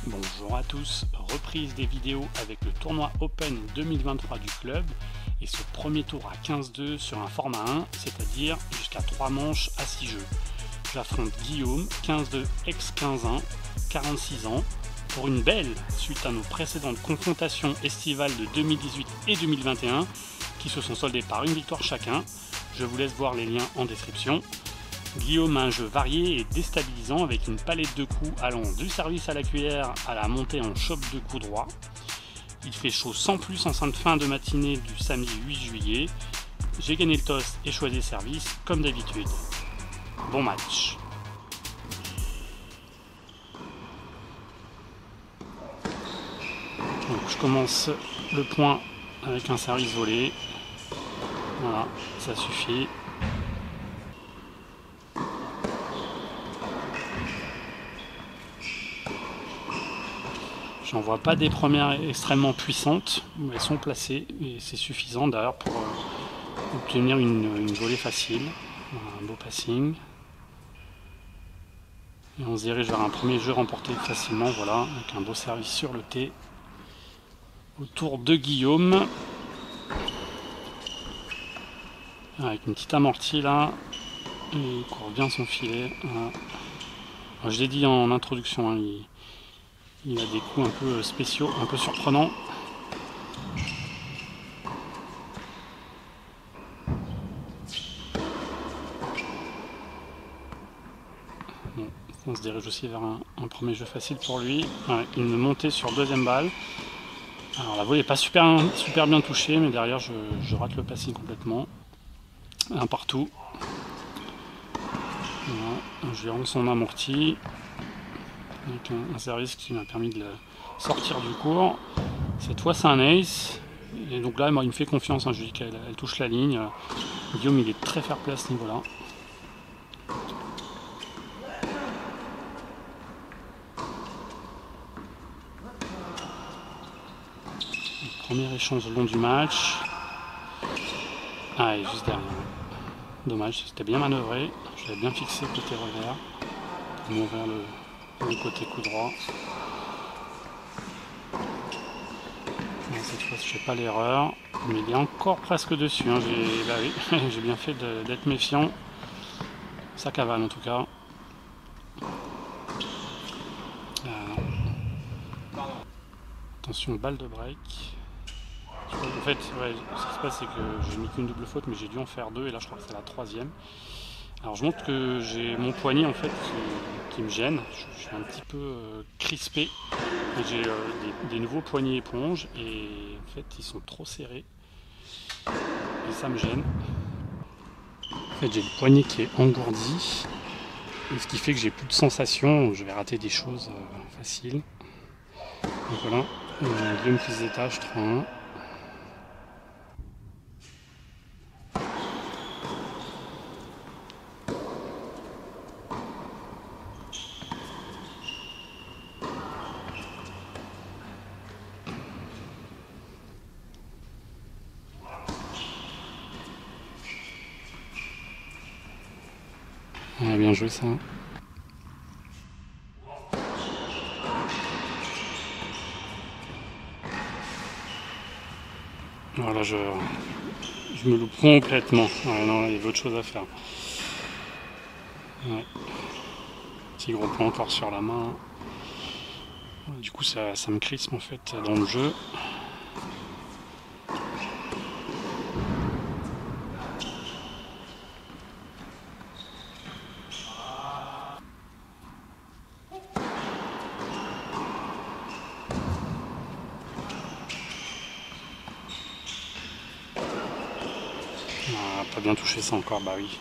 Bonjour à tous, reprise des vidéos avec le tournoi Open 2023 du club et ce premier tour à 15-2 sur un format 1, c'est-à-dire jusqu'à 3 manches à 6 jeux. J'affronte Guillaume, 15-2 ex-15-1, 46 ans, pour une belle suite à nos précédentes confrontations estivales de 2018 et 2021 qui se sont soldées par une victoire chacun. Je vous laisse voir les liens en description. Guillaume a un jeu varié et déstabilisant avec une palette de coups allant du service à la cuillère à la montée en chope de coups droit. Il fait chaud sans plus en cette fin de matinée du samedi 8 juillet. J'ai gagné le toss et choisi service comme d'habitude. Bon match. Donc je commence le point avec un service volé. Voilà, ça suffit. J'en vois pas des premières extrêmement puissantes, mais elles sont placées et c'est suffisant d'ailleurs pour obtenir une volée facile. Voilà, un beau passing. Et on se dirige vers un premier jeu remporté facilement, voilà, avec un beau service sur le T. Autour de Guillaume. Avec une petite amortie là. Et il court bien son filet. Voilà. Alors, je l'ai dit en introduction, hein, il a des coups un peu spéciaux, un peu surprenants. Bon, on se dirige aussi vers un premier jeu facile pour lui. Ouais, une montée sur deuxième balle. Alors la volée n'est pas super bien touchée, mais derrière je rate le passing complètement. Un partout. Voilà, je lui rends son amorti. Avec un service qui m'a permis de le sortir du cours. Cette fois c'est un ace. Et donc là il me fait confiance, hein. Je lui dis qu'elle touche la ligne. Guillaume il est très fair play à ce niveau là. Premier échange le long du match. Ah, et juste derrière. Dommage, c'était bien manœuvré. J'avais bien fixé côté revers pour m'ouvrir le côté coup droit. Cette fois, je ne fais pas l'erreur, mais il est encore presque dessus. Hein. Bah oui, j'ai bien fait d'être méfiant. Ça cavale en tout cas. Attention, balle de break. En fait, ouais, ce qui se passe, c'est que j'ai mis qu'une double faute, mais j'ai dû en faire deux, et là je crois que c'est la troisième. Alors je montre que j'ai mon poignet en fait qui me gêne. Je suis un petit peu crispé. J'ai des nouveaux poignets éponges et en fait ils sont trop serrés et ça me gêne. En fait j'ai le poignet qui est engourdi, et ce qui fait que j'ai plus de sensations. Je vais rater des choses faciles. Donc voilà, Guillaume qui se détache 3-1. Ah, bien joué ça. Voilà, je me loupe complètement. Ouais, non, il y avait autre chose à faire. Ouais. Petit gros point encore sur la main. Du coup, ça me crispe en fait dans le jeu. Ah, pas bien touché ça encore, bah oui.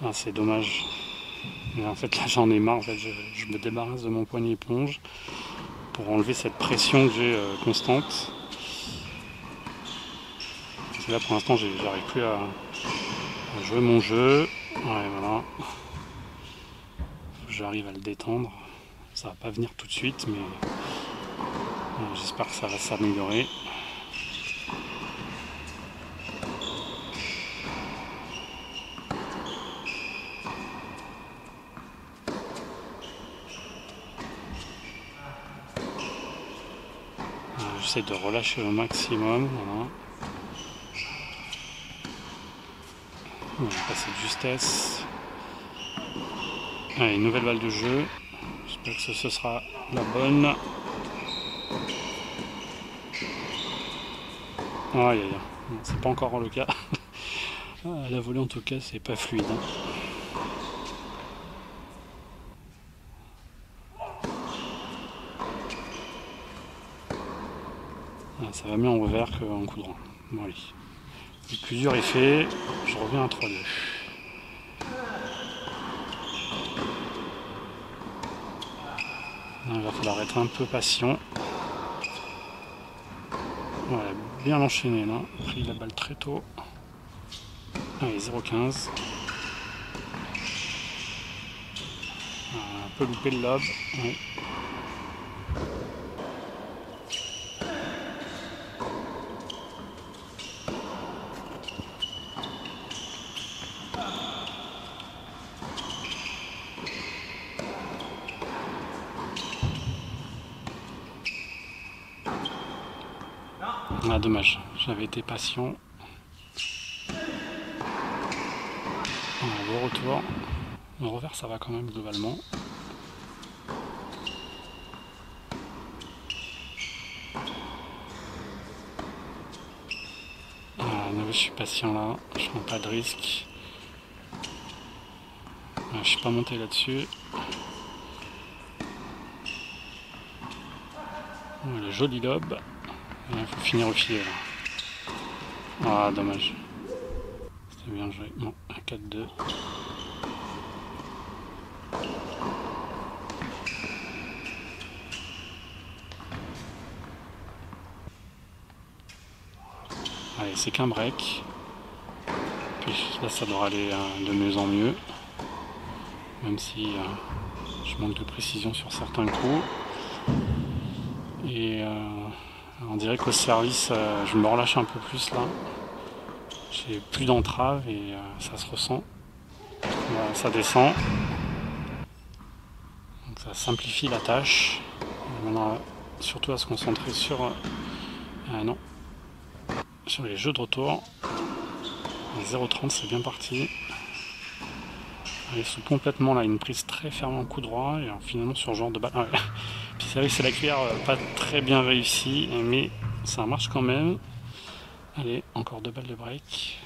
Ah, c'est dommage. Mais en fait là j'en ai marre, en fait, je me débarrasse de mon poignet éponge pour enlever cette pression que j'ai constante. Parce que là pour l'instant j'arrive plus à jouer mon jeu. Ouais, voilà. J'arrive à le détendre. Ça va pas venir tout de suite, mais j'espère que ça va s'améliorer. j'essaie de relâcher au maximum. Voilà. On va passer de justesse. Allez, nouvelle balle de jeu. J'espère que ce sera la bonne. Aïe aïe aïe. C'est pas encore le cas. La volée en tout cas c'est pas fluide. Ça va mieux en revers qu'en coup droit. Bon allez. Le plus dur est fait. Je reviens à 3-2. Il va falloir être un peu patient. Voilà, bien enchaîné là. Pris la balle très tôt. Allez, 0,15. Un peu loupé le lob. Ouais. Ah, dommage, j'avais été patient. Bon retour. Le revers ça va quand même globalement. Je suis patient là, je prends pas de risque. Je suis pas monté là-dessus. Le joli lob. Il faut finir au filet là. Ah dommage. C'était bien joué. Bon, 4-2. Allez, c'est qu'un break. Puis là, ça devrait aller de mieux en mieux. Même si je manque de précision sur certains coups. Et on dirait qu'au service, je me relâche un peu plus là. J'ai plus d'entrave et ça se ressent. Voilà, ça descend. Donc ça simplifie la tâche. Et maintenant, surtout à se concentrer sur... non. Sur les jeux de retour. 0,30 c'est bien parti. Ils sont complètement là, une prise très ferme en coup droit et finalement sur ce genre de balle. Ah ouais. Puis c'est vrai que c'est la cuillère pas très bien réussie, mais ça marche quand même. Allez, encore 2 balles de break.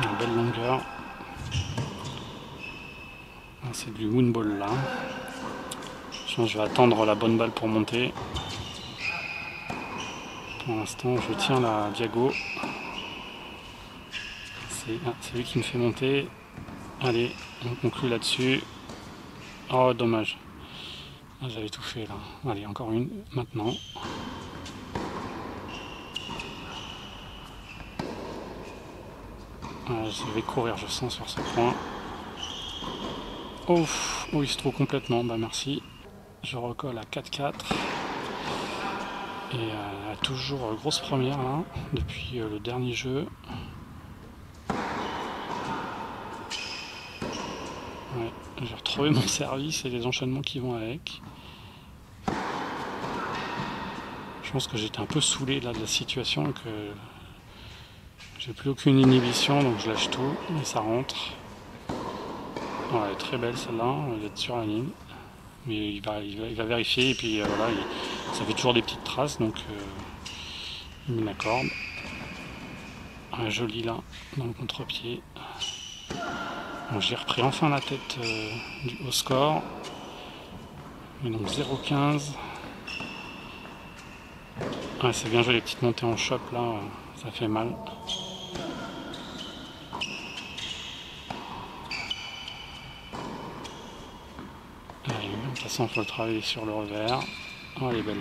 Une belle longueur. C'est du moonball là. Je pense que je vais attendre la bonne balle pour monter. Pour l'instant, je tiens la diago. C'est lui qui me fait monter. Allez, on conclut là-dessus. Oh, dommage. J'avais tout fait là. Allez, encore une maintenant. Je vais courir, je sens sur ce point. Oh, il se trouve complètement. Bah merci. Je recolle à 4-4. Et toujours grosse première là, depuis le dernier jeu. Ouais, j'ai retrouvé mon service et les enchaînements qui vont avec. Je pense que j'étais un peu saoulé là de la situation, que j'ai plus aucune inhibition, donc je lâche tout et ça rentre. Ouais, elle est très belle celle-là, elle est sur la ligne. Mais il va vérifier et puis voilà, ça fait toujours des petites traces, donc il me l'accorde. Un joli là, dans le contre-pied. Bon, j'ai repris enfin la tête du haut score. Et donc 0,15. Ouais, c'est bien joué les petites montées en chop là, ça fait mal. Allez, de toute façon il faut le travailler sur le revers. Oh, elle est belle.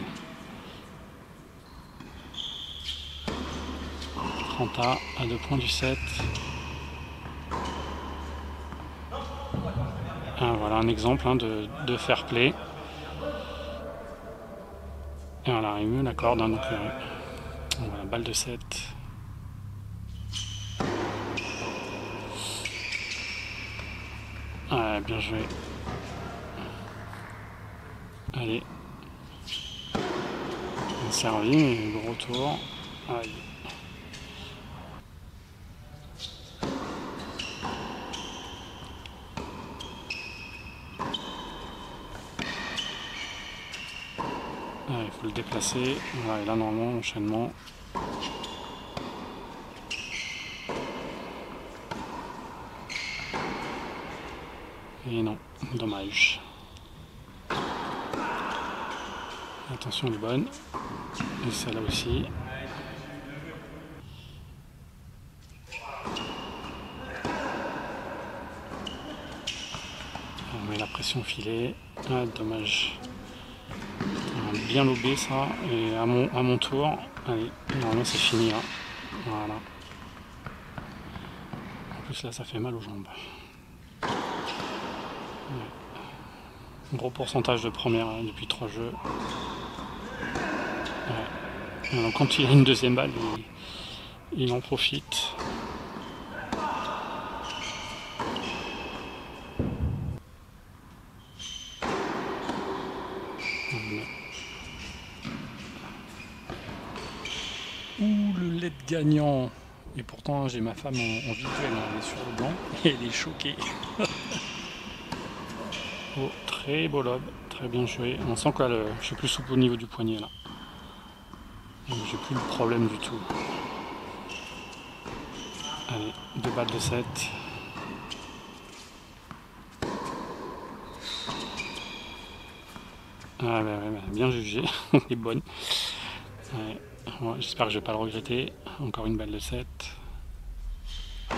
30 à 2 points du 7. Voilà un exemple de fair play. Et voilà, il me l'accorde, donc voilà, balle de 7. Ouais, bien joué. Allez. Bien servi, mais gros tour. Aïe. Il faut le déplacer. Voilà, et là, normalement, enchaînement. Et non, dommage. Attention, elle est bonne. Et celle-là aussi. On met la pression au filet. Ah, dommage. Bien lobé ça. Et à mon tour. Allez, normalement c'est fini là. Voilà. En plus là ça fait mal aux jambes. Ouais. Gros pourcentage de première hein, depuis 3 jeux. Ouais. Alors, quand il a une deuxième balle, il en profite. Ouh, le LED gagnant. Et pourtant j'ai ma femme en visuel, elle est sur le banc et elle est choquée. Oh, très beau lob, très bien joué. On sent que là, je suis plus souple au niveau du poignet là. J'ai plus le problème du tout. Allez, 2 balles de 7. Ah bah, ouais, bien jugé, elle est bonne. Ouais. Ouais, j'espère que je vais pas le regretter. Encore une balle de 7. Ouais,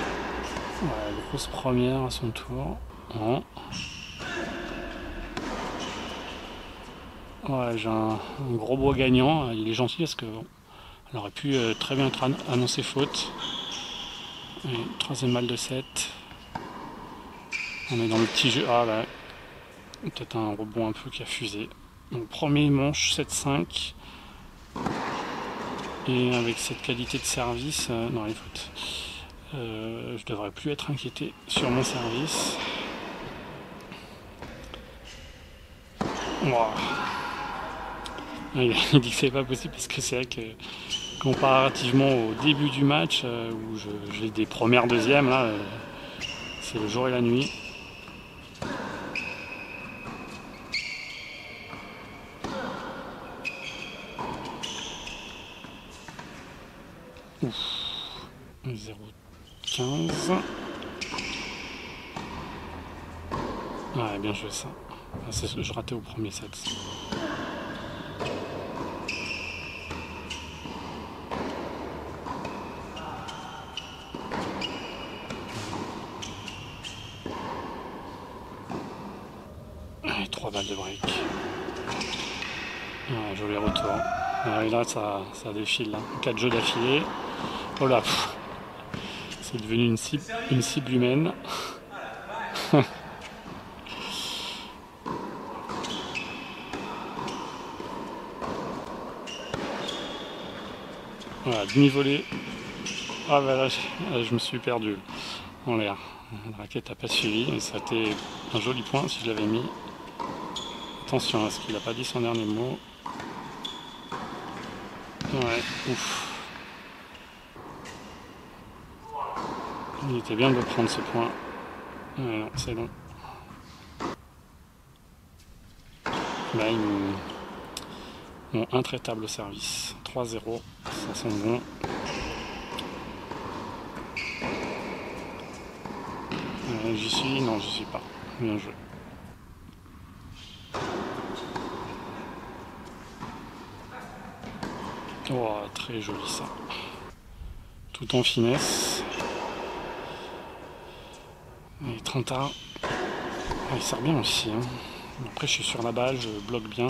grosse première à son tour. Oh. Ouais, j'ai un gros beau gagnant. Il est gentil parce que bon, elle aurait pu très bien être annoncée faute. Et, troisième balle de 7. On est dans le petit jeu. Ah bah, peut-être un rebond un peu qui a fusé. Donc premier manche 7-5. Et avec cette qualité de service, non les fautes. Je devrais plus être inquiété sur mon service. Wow. Il dit que c'est pas possible parce que c'est vrai que comparativement au début du match où j'ai des premières deuxièmes là, c'est le jour et la nuit. Ouf. 0,15. Ouais, bien joué ça. Ah, je ratais au premier set. Allez, 3 balles de break. Ouais, joli retour. Et là, ça défile. Là. 4 jeux d'affilée. Oh là, c'est devenu une cible humaine. Voilà, demi-volée. Ah bah là, je me suis perdu en l'air. La raquette n'a pas suivi, mais ça a été un joli point si je l'avais mis. Attention à ce qu'il n'a pas dit son dernier mot. Ouais, ouf. Il était bien de prendre ce point. Ouais, non, c'est long. Là, ils m'ont intraitable au service. 3-0, ça sent bon. J'y suis? Non, j'y suis pas. Bien joué. Oh, très joli ça. Tout en finesse. Et Trenta, il sert bien aussi. Hein. Après, je suis sur la balle, je bloque bien.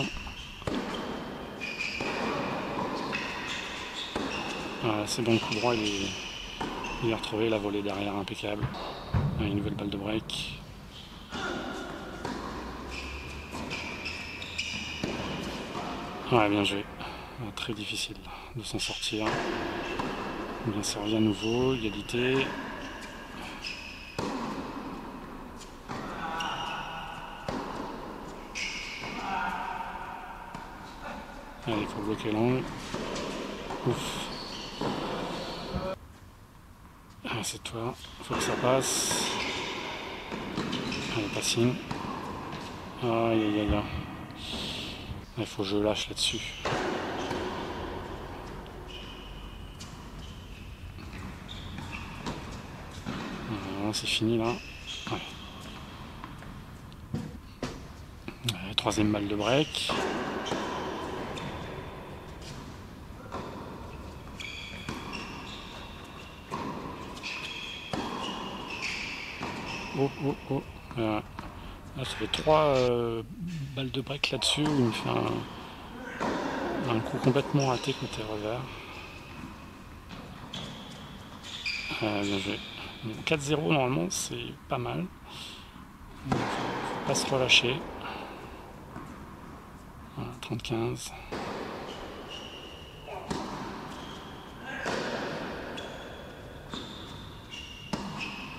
Voilà, c'est bon, le coup droit, il a retrouvé la volée derrière, impeccable. Une nouvelle balle de break. Ouais, bien joué. Très difficile de s'en sortir. Bien servi à nouveau, égalité. Allez, il faut bloquer l'angle. Ouf. Ah, c'est toi. Faut que ça passe. Allez, passing. Aïe aïe aïe. Il faut que je lâche là-dessus. C'est fini là. Ouais. Ouais, troisième balle de break. Oh oh oh. Là, ça fait 3 balles de break là-dessus où il me fait un coup complètement raté côté revers. Bien joué. 4-0 normalement c'est pas mal. Faut pas se relâcher. Voilà, 30-15.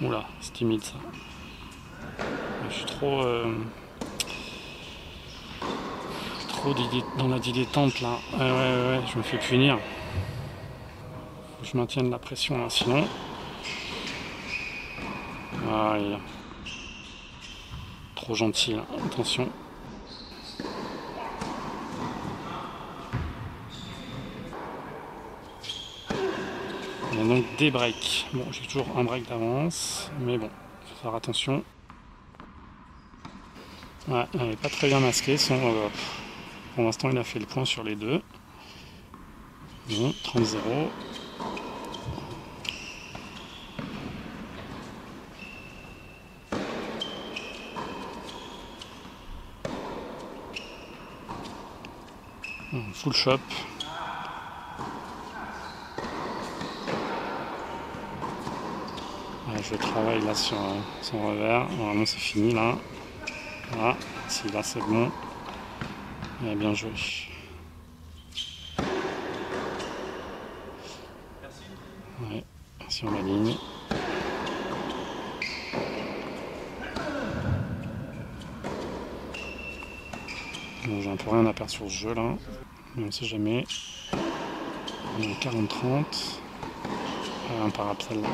Oula, c'est timide ça. Je suis trop dans la dilettante là. Ouais, je me fais punir. Faut que je maintienne la pression là, sinon. Aïe. Trop gentil là. Attention. Il y a donc des breaks. Bon, j'ai toujours un break d'avance, mais bon, faut faire attention. Ouais, elle n'est pas très bien masquée. Pour l'instant, il a fait le point sur les deux. Bon, 30-0. Full shop. Je travaille là sur son revers. Normalement, c'est fini là. Voilà, si là c'est bon. Et bien joué. Ouais, sur la ligne. Bon, j'ai un peu rien à perdre sur ce jeu là. Mais on sait jamais. 40-30. Imparable celle-là.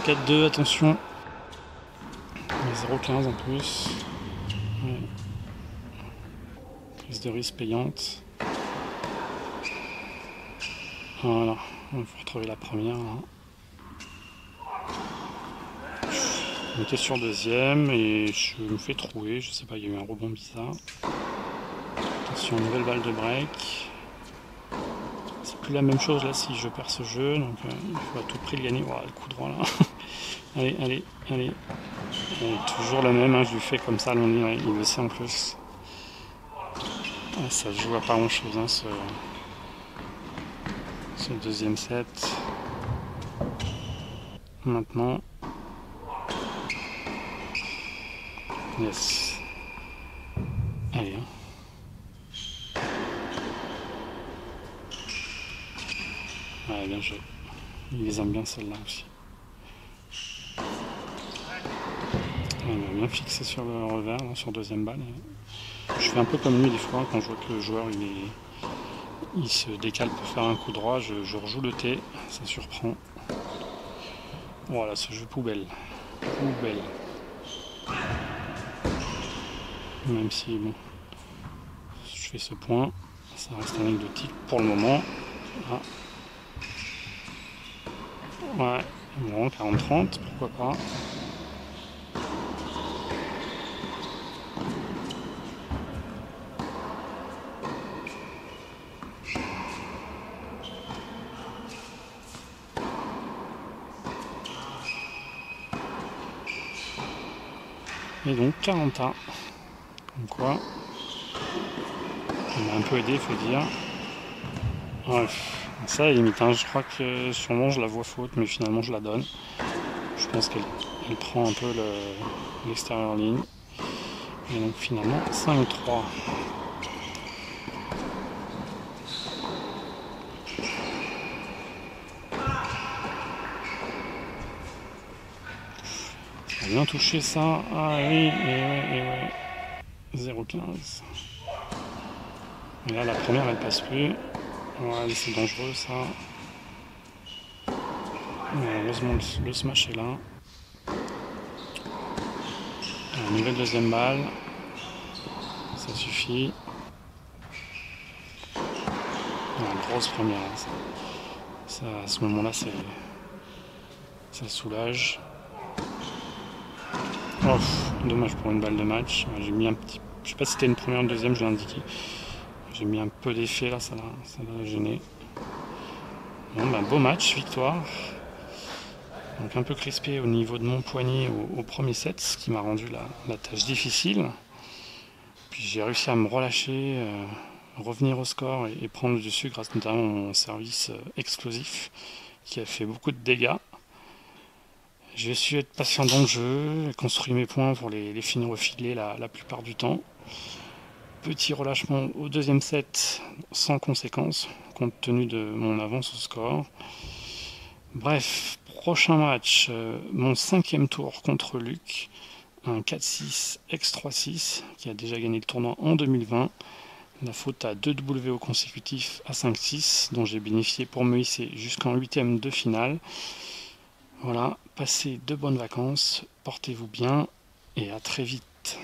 4-2, attention. 0-15 en plus. Ouais. Prise de risque payante. Voilà, il faut retrouver la première là. On était sur deuxième et je me fais trouer, je sais pas, il y a eu un rebond bizarre. Attention, nouvelle balle de break. C'est plus la même chose là si je perds ce jeu, donc il faut à tout prix le gagner. Voilà, le coup droit là. allez. Toujours la même, hein, je lui fais comme ça, il le sait en plus. Ça joue à pas grand chose hein, ce deuxième set. Maintenant. Yes. Allez. Ouais, bien joué. Il les aime bien celle-là aussi. Il m'a bien fixé sur le revers, là, sur deuxième balle. Je fais un peu comme lui des fois, quand je vois que le joueur il se décale pour faire un coup droit, je rejoue le T, ça surprend. Voilà, ce jeu poubelle. Poubelle. Même si, bon, je fais ce point, ça reste anecdotique pour le moment. Ah. Ouais, bon, 40-30, pourquoi pas. Et donc 40 ans. Comme quoi, il m'a un peu aidé, il faut dire. Ouais, ça limite, hein, je crois que sûrement je la vois faute, mais finalement je la donne. Je pense qu'elle prend un peu l'extérieur ligne. Et donc finalement 5-3. bien touché ça. Ah oui, et ouais. 0,15. Et là, la première, elle passe plus. Ouais, c'est dangereux ça. Mais heureusement, le smash est là. Une nouvelle deuxième balle. Ça suffit. Grosse première. Ça, à ce moment-là, ça soulage. Oh, dommage pour une balle de match. J'ai mis un petit. Je sais pas si c'était une première ou une deuxième, je l'ai indiqué. J'ai mis un peu d'effet là, ça l'a gêné. Bon, bah, beau match, victoire. Donc un peu crispé au niveau de mon poignet au premier set, ce qui m'a rendu la tâche difficile. Puis j'ai réussi à me relâcher, revenir au score et prendre le dessus grâce notamment à mon service explosif qui a fait beaucoup de dégâts. J'ai su être patient dans le jeu, construire mes points pour les finir au filet la plupart du temps. Petit relâchement au deuxième set sans conséquence compte tenu de mon avance au score. Bref, prochain match, mon 5e tour contre Luc, un 4-6 x3-6 qui a déjà gagné le tournoi en 2020. La faute à 2 WO consécutifs à 5-6 dont j'ai bénéficié pour me hisser jusqu'en 8e de finale. Voilà, passez de bonnes vacances, portez-vous bien et à très vite.